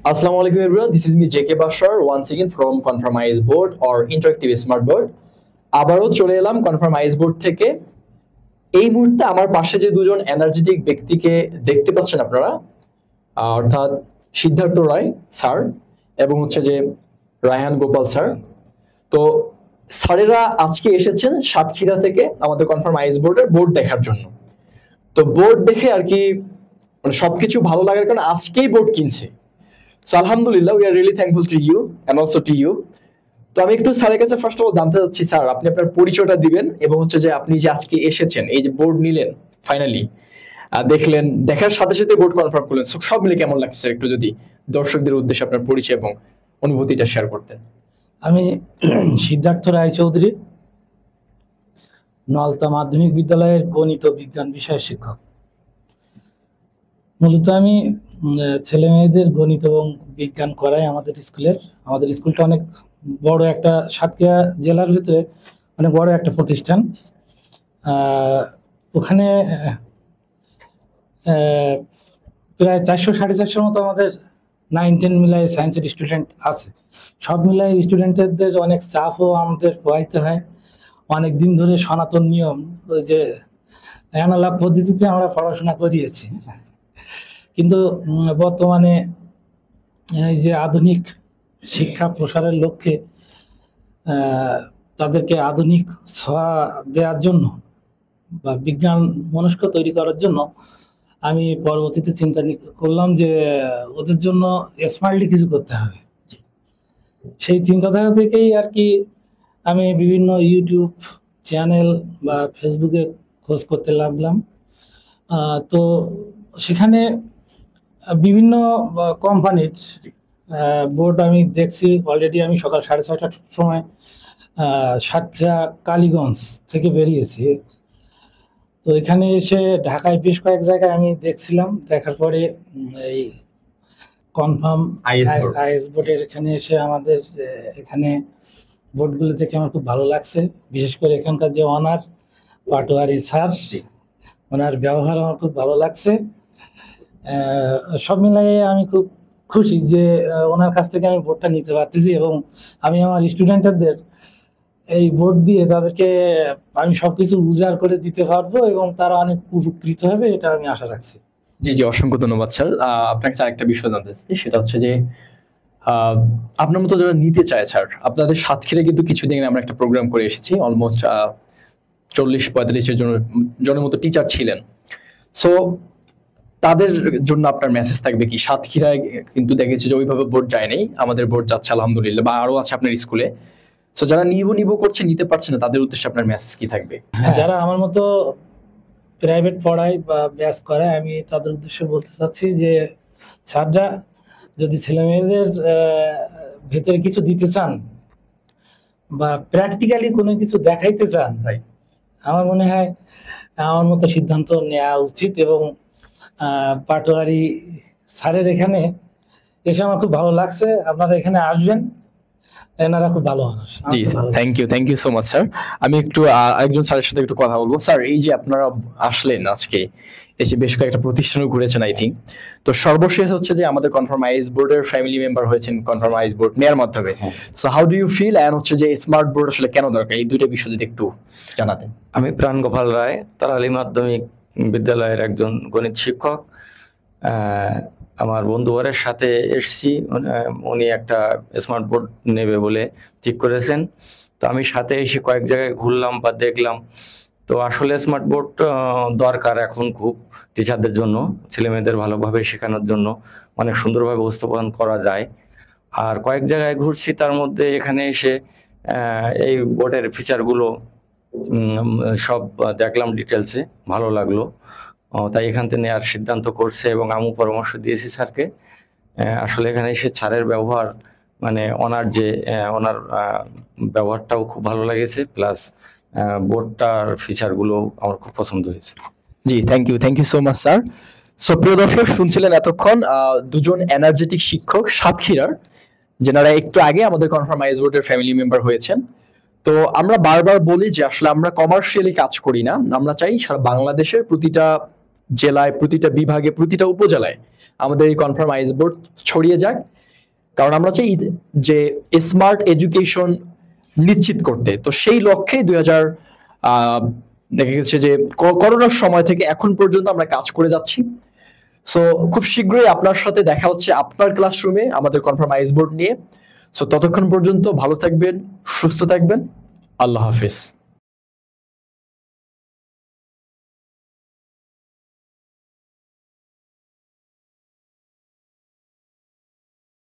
Assalamu alaikum everyone. This is me JK Bashar once again from Confirmize Board or Interactive Smart Board. আবারও চলে এলাম কনফার্মাইজ board থেকে। এই মুহূর্তে আমার পাশে যে দুজন এনার্জেটিক ব্যক্তিকে দেখতে পাচ্ছেন আপনারা, অর্থাৎ সিদ্ধার্থ রায় স্যার এবং হচ্ছে যে রায়হান গোপাল স্যার। তো স্যারেরা আজকে এসেছেন সাতক্ষীরা থেকে আমাদের কনফার্মাইজ বোর্ডের বোর্ড দেখার জন্য। তো বোর্ড দেখে আর কি মানে সবকিছু ভালো লাগার কারণে আজকেই বোর্ড কিনছে। সো আলহামদুলিল্লাহ, we are really thankful to you and also to you. তো আমি একটু স্যারের কাছে ফার্স্ট অফ অল জানতে চাচ্ছি, স্যার আপনি আপনার পরিচয়টা দিবেন এবং হচ্ছে যে আপনি যে আজকে এসেছেন, এই যে বোর্ড নিলেন ফাইনালি দেখলেন, দেখার সাথে সাথে বোর্ড কনফার্ম করলেন, সব মিলে কেমন লাগছে একটু যদি দর্শকদের উদ্দেশ্যে আপনার পরিচয় এবং অনুভূতিটা শেয়ার করতেন। আমি সিদ্ধার্থ রায় চৌধুরী, নলতা মাধ্যমিক বিদ্যালয়ের গণিত বিজ্ঞান বিষয়ের শিক্ষক। মূলত আমি ছেলে মেয়েদের গণিত এবং বিজ্ঞান করাই আমাদের স্কুলের। আমাদের স্কুলটা অনেক বড় একটা, সাতক্ষীরা জেলার ভিতরে অনেক বড় একটা প্রতিষ্ঠান। ওখানে প্রায় 400-450 মতো আমাদের 9-10 মিলায় সায়েন্সের স্টুডেন্ট আছে। সব মিলাই স্টুডেন্টদের অনেক চাপও আমাদের পোহাইতে হয়। অনেক দিন ধরে সনাতন নিয়ম, ওই যে অ্যানালগ পদ্ধতিতে আমরা পড়াশোনা করিয়েছি, কিন্তু বর্তমানে এই যে আধুনিক শিক্ষা প্রসারের লক্ষ্যে তাদেরকে আধুনিক ছোঁয়া দেওয়ার জন্য বা বিজ্ঞান মনস্ক তৈরি করার জন্য আমি পরবর্তীতে চিন্তা করলাম যে ওদের জন্য স্মার্টলি কিছু করতে হবে। সেই চিন্তাধারা থেকেই আর কি আমি বিভিন্ন ইউটিউব চ্যানেল বা ফেসবুকে খোঁজ করতে লাগলাম। তো সেখানে বিভিন্ন কোম্পানির বোর্ড আমি দেখছি অলরেডি। আমি সকাল 6:30টার সময় সাতক্ষীরা কালীগঞ্জ থেকে বেরিয়েছি। তো এখানে এসে ঢাকায় বেশ কয়েক জায়গায় আমি দেখছিলাম, দেখার পরে এই কনফার্ম আইএস বোর্ডের এখানে এসে আমাদের এখানে বোর্ডগুলো দেখে আমার খুব ভালো লাগছে। বিশেষ করে এখানকার যে অনার পাটোয়ারি স্যার, ওনার ব্যবহার আমার খুব ভালো লাগছে। সব মিলাই আমি খুব খুশি যে ওনার কাছ থেকে আমি বোর্ডটা নিতে পারতেছি এবং আমি আমার স্টুডেন্টদের এই বোর্ড দিয়ে তাদেরকে আমি সবকিছু উজাড় করে দিতে পারবো এবং তারা অনেক উপকৃত হবে, এটা আমি আশা রাখছি। জি জি, অসংখ্য ধন্যবাদ স্যার। আপনাকে স্যার একটা বিষয় জানতে চাই, সেটা হচ্ছে যে আপনার মতো যারা নিতে চায় স্যার, আপনাদের সাতক্ষীরা কিন্তু কিছুদিন আমরা একটা প্রোগ্রাম করে এসেছি, অলমোস্ট 40-45 জনের মতো টিচার ছিলেন। সো তাদের জন্য আপনার মেসেজ থাকবে কি? সাতক্ষীরায় কিন্তু দেখেছি যে ওইভাবে বোর্ড যায় নাই, আমাদের বোর্ড যাচ্ছে আলহামদুলিল্লাহ, বা আরো আছে আপনার স্কুলে। সো যারা নিব করছে, নিতে পারছে না, তাদের উদ্দেশ্যে আপনার মেসেজ কি থাকবে? যারা আমার মতো প্রাইভেট পড়ায় বা ব্যাচ করায়, আমি তাদের উদ্দেশ্যে বলতে চাচ্ছি যে স্যাররা যদি ছেলে মেয়েদের ভেতরে কিছু দিতে চান বা প্র্যাকটিক্যালি কোনো কিছু দেখাইতে চান, আমার মনে হয় আমার মতো সিদ্ধান্ত নেওয়া উচিত। এবং পাটোয়ারি স্যারের এখানে এসে আমার খুব ভালো লাগছে। আপনারা এখানে আসবেন, এনারা খুব ভালো মানুষ। জি, thank you so much sir. আমি একটু আরেকজন স্যারের সাথে একটু কথা বলবো। স্যার, এই যে আপনারা আসলেন আজকে, এসে বেশ কয়েকটা প্রতিষ্ঠানও ঘুরেছেন আই থিঙ্ক, তো সর্বশেষ হচ্ছে যে আমাদের কনফার্মাইজ বোর্ডের ফ্যামিলি মেম্বার হয়েছেন কনফার্মাইজ বোর্ড নেয়ার মাধ্যমে। So how do you feel, and হচ্ছে যে স্মার্ট বোর্ড আসলে কেন দরকার, এই দুইটা বিষয় যদি একটু জানাতেন। আমি প্রাণ গোপাল রায়, তারালি মাধ্যমিক বিদ্যালয়ের একজন গণিত শিক্ষক। আমার বন্ধুবরের সাথে এসছি, উনি একটা স্মার্ট বোর্ড নেবে বলে ঠিক করেছেন। তো আমি সাথে এসে কয়েক জায়গায় ঘুরলাম বা দেখলাম। তো আসলে স্মার্ট বোর্ড দরকার এখন খুব, টিচারদের জন্য, ছেলে মেয়েদের ভালোভাবে শেখানোর জন্য অনেক সুন্দরভাবে উপস্থাপন করা যায়। আর কয়েক জায়গায় ঘুরছি, তার মধ্যে এখানে এসে এই বোর্ডের ফিচারগুলো সব দেখলাম ডিটেলসে, ভালো লাগলো। তাই এখান থেকে নেওয়ার সিদ্ধান্ত করছে এবং আমি পরামর্শ দিয়েছি স্যারকে। আসলে এখানে এসে স্যারের ব্যবহার, মানে ওনার ব্যবহারটাও খুব ভালো লেগেছে, প্লাস বোর্ডটার ফিচারগুলো আমার খুব পছন্দ হয়েছে। জি, thank you so much sir. So প্রিয় দর্শক, শুনছিলেন এতক্ষণ দুজন এনার্জেটিক শিক্ষক সাতক্ষীরার, যেনারা একটু আগে আমাদের কনফার্মাইজ বোর্ডের ফ্যামিলি মেম্বার হয়েছেন। তো আমরা বারবার বলি যে আসলে আমরা কমার্শিয়ালি কাজ করি না, আমরা চাই সারা বাংলাদেশের প্রতিটা জেলায়, প্রতিটা বিভাগে, প্রতিটা উপজেলায় আমাদের এই কনফার্মাইজ বোর্ড ছড়িয়ে যাক কারণ আমরা চাই যে স্মার্ট এডুকেশন নিশ্চিত করতে। তো সেই লক্ষ্যে 2000 দেখা গেছে যে করোনার সময় থেকে এখন পর্যন্ত আমরা কাজ করে যাচ্ছি। সো খুব শীঘ্রই আপনার সাথে দেখা হচ্ছে আপনার ক্লাসরুমে আমাদের কনফার্মাইজ বোর্ড নিয়ে। সো ততক্ষণ পর্যন্ত ভালো থাকবেন, সুস্থ থাকবেন। আল্লাহ হাফিজ।